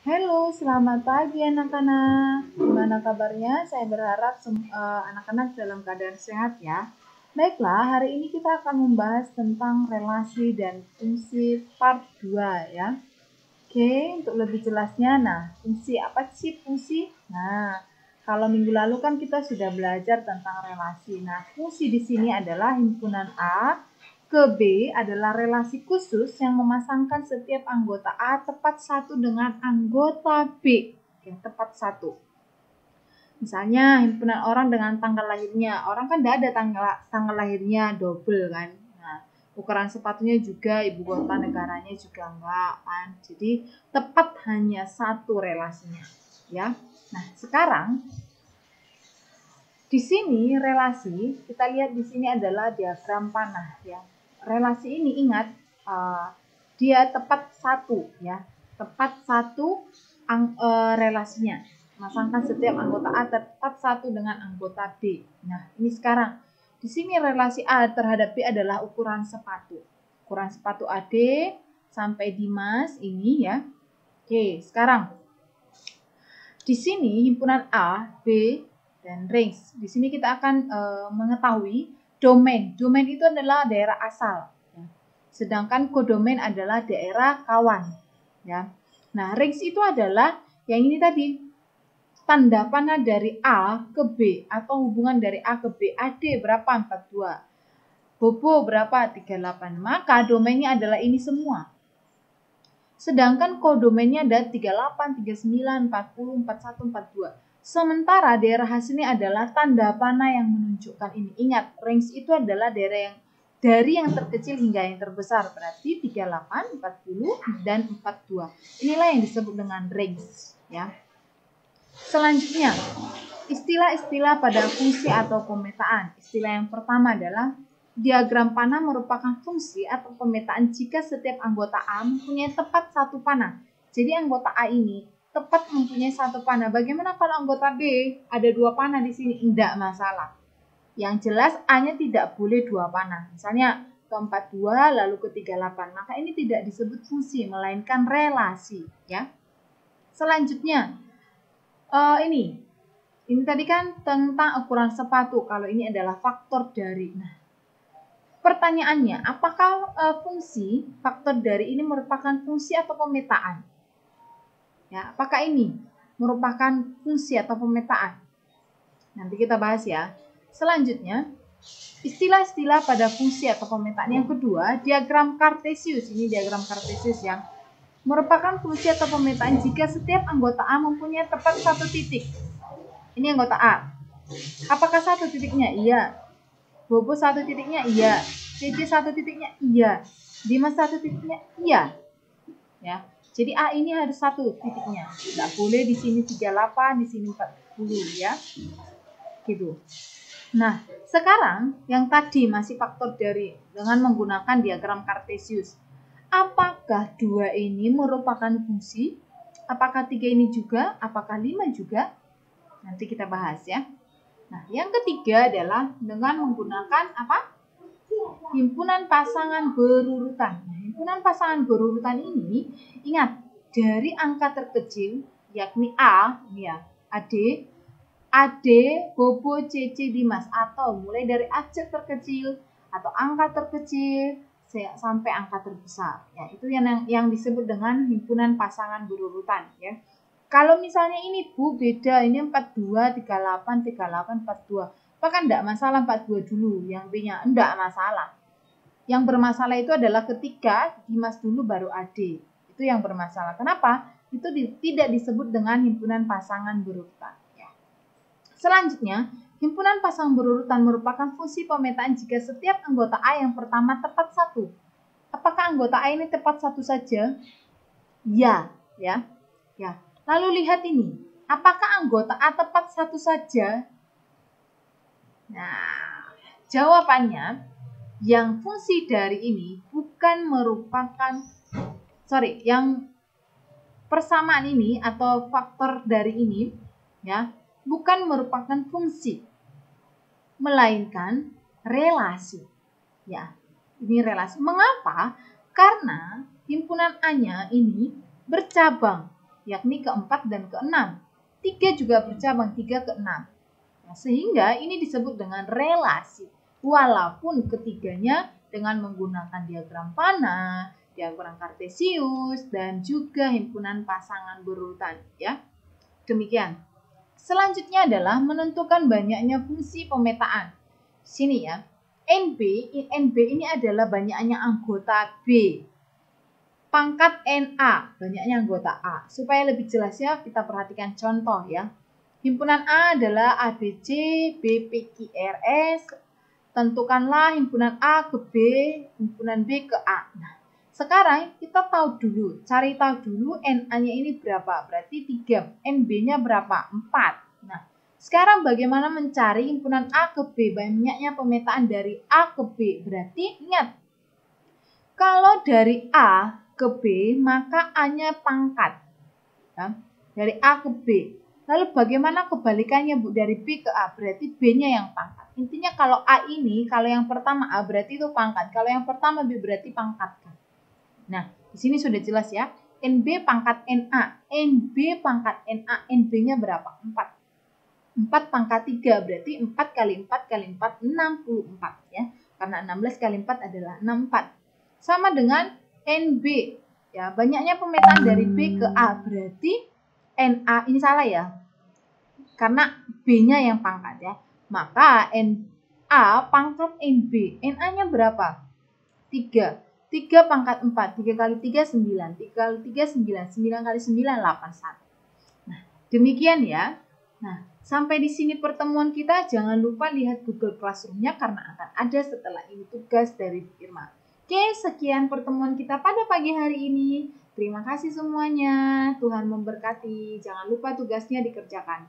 Halo, selamat pagi anak-anak. Gimana kabarnya? Saya berharap anak-anak dalam keadaan sehat ya. Baiklah, hari ini kita akan membahas tentang relasi dan fungsi part 2 ya. Oke, untuk lebih jelasnya, fungsi apa sih fungsi? Kalau minggu lalu kan kita sudah belajar tentang relasi. Nah, fungsi di sini adalah himpunan A ke B adalah relasi khusus yang memasangkan setiap anggota A tepat satu dengan anggota B yang tepat satu. Misalnya himpunan orang dengan tanggal lahirnya. Orang kan tidak ada tanggal lahirnya double kan. Nah, ukuran sepatunya juga, ibu kota negaranya juga enggak kan. Jadi tepat hanya satu relasinya, ya. Nah, sekarang di sini relasi, kita lihat di sini adalah diagram panah ya. Relasi ini ingat dia tepat satu ya. Tepat satu relasinya. Masangkan setiap anggota A tepat satu dengan anggota B. Nah, ini sekarang di sini relasi A terhadap B adalah ukuran sepatu. Ukuran sepatu AD sampai Dimas ini ya. Oke, sekarang di sini himpunan A, B, dan range. Di sini kita akan mengetahui domain. Domain itu adalah daerah asal. Ya. Sedangkan kodomain adalah daerah kawan. Ya. Nah, range itu adalah yang ini tadi. Tanda panah dari A ke B atau hubungan dari A ke B. AD berapa? 42. Bobo berapa? 38. Maka domainnya adalah ini semua. Sedangkan kodomainnya ada 38, 39, 40, 41, 42. Sementara daerah hasilnya adalah tanda panah yang menunjukkan ini. Ingat, range itu adalah daerah yang dari yang terkecil hingga yang terbesar. Berarti 38, 40, dan 42. Inilah yang disebut dengan range. Ya. Selanjutnya, istilah-istilah pada fungsi atau pemetaan. Istilah yang pertama adalah diagram panah merupakan fungsi atau pemetaan jika setiap anggota A mempunyai tepat satu panah. Jadi anggota A ini tepat mempunyai satu panah. Bagaimana kalau anggota B ada dua panah di sini? Tidak masalah. Yang jelas A-nya tidak boleh dua panah. Misalnya ke 42 lalu ke 38. Maka ini tidak disebut fungsi melainkan relasi, ya. Selanjutnya ini tadi kan tentang ukuran sepatu. Kalau ini adalah faktor dari. Nah, pertanyaannya, apakah fungsi faktor dari ini merupakan fungsi atau pemetaan? Ya, apakah ini merupakan fungsi atau pemetaan? Nanti kita bahas ya. Selanjutnya, istilah-istilah pada fungsi atau pemetaan. Yang kedua, diagram Kartesius. Ini diagram Kartesius yang merupakan fungsi atau pemetaan jika setiap anggota A mempunyai tepat satu titik. Ini anggota A. Apakah satu titiknya? Iya. Bobo satu titiknya? Iya. CC satu titiknya? Iya. Dimas satu titiknya? Iya. Ya. Jadi A ini harus satu titiknya. Tidak boleh di sini 38, di sini 40 ya. Gitu. Nah, sekarang yang tadi masih faktor dari dengan menggunakan diagram Kartesius. Apakah 2 ini merupakan fungsi? Apakah 3 ini juga? Apakah 5 juga? Nanti kita bahas ya. Nah, yang ketiga adalah dengan menggunakan apa? Himpunan pasangan berurutan. Nah, himpunan pasangan berurutan ini, ingat, dari angka terkecil, yakni A, ini ya, AD, Bobo, CC, Dimas. Atau mulai dari acak terkecil, atau angka terkecil, sampai angka terbesar. Ya, itu yang disebut dengan himpunan pasangan berurutan. Ya. Kalau misalnya ini Bu beda, ini 42, 38, 38, 42. Bahkan enggak masalah 42 dulu, yang B-nya enggak masalah. Yang bermasalah itu adalah ketika Dimas dulu baru AD. Itu yang bermasalah. Kenapa? Itu tidak disebut dengan himpunan pasangan berurutan. Ya. Selanjutnya, himpunan pasangan berurutan merupakan fungsi pemetaan jika setiap anggota A yang pertama tepat satu. Apakah anggota A ini tepat satu saja? Ya. Lalu lihat ini, apakah anggota A tepat satu saja? Nah, jawabannya yang fungsi dari ini bukan merupakan, yang persamaan ini atau faktor dari ini, ya, bukan merupakan fungsi, melainkan relasi. Ya, ini relasi. Mengapa? Karena himpunan A-nya ini bercabang. yakni ke-4 dan ke-6. 3 juga bercabang 3 ke 6. Nah, sehingga ini disebut dengan relasi. Walaupun ketiganya dengan menggunakan diagram panah, diagram kartesius, dan juga himpunan pasangan berurutan. Ya, demikian. Selanjutnya adalah menentukan banyaknya fungsi pemetaan. Sini ya, NB ini adalah banyaknya anggota B. Pangkat NA, banyaknya anggota A. Supaya lebih jelas ya, kita perhatikan contoh ya. Himpunan A adalah ABC, B, P, Q, R, S. Tentukanlah himpunan A ke B, himpunan B ke A. Nah, sekarang kita cari tahu dulu NA-nya ini berapa. Berarti 3. NB-nya berapa? 4. Nah, sekarang bagaimana mencari himpunan A ke B? Banyaknya pemetaan dari A ke B. Berarti ingat, kalau dari A ke B, maka A-nya pangkat. Ya, dari A ke B. Lalu bagaimana kebalikannya, Bu? Dari B ke A, berarti B-nya yang pangkat. Intinya kalau A ini, kalau yang pertama A berarti itu pangkat. Kalau yang pertama B berarti pangkat. Nah, di sini sudah jelas ya. NB pangkat NA. NB pangkat NA. NB-nya berapa? 4. 4 pangkat 3 berarti 4 kali 4 kali 4 64 ya. Karena 16 kali 4 adalah 64. Sama dengan NB. Ya, banyaknya pemetaan dari B ke A berarti NA ini salah ya. Karena B-nya yang pangkat ya. Maka NA pangkat NB. NA-nya berapa? 3. 3 pangkat 4. 3 kali 3 9. 3 kali 3 9. 9 kali 9 81. Nah, demikian ya. Nah, sampai di sini pertemuan kita. Jangan lupa lihat Google Classroom-nya karena akan ada setelah ini tugas dari Irma. Oke, sekian pertemuan kita pada pagi hari ini. Terima kasih semuanya. Tuhan memberkati. Jangan lupa tugasnya dikerjakan.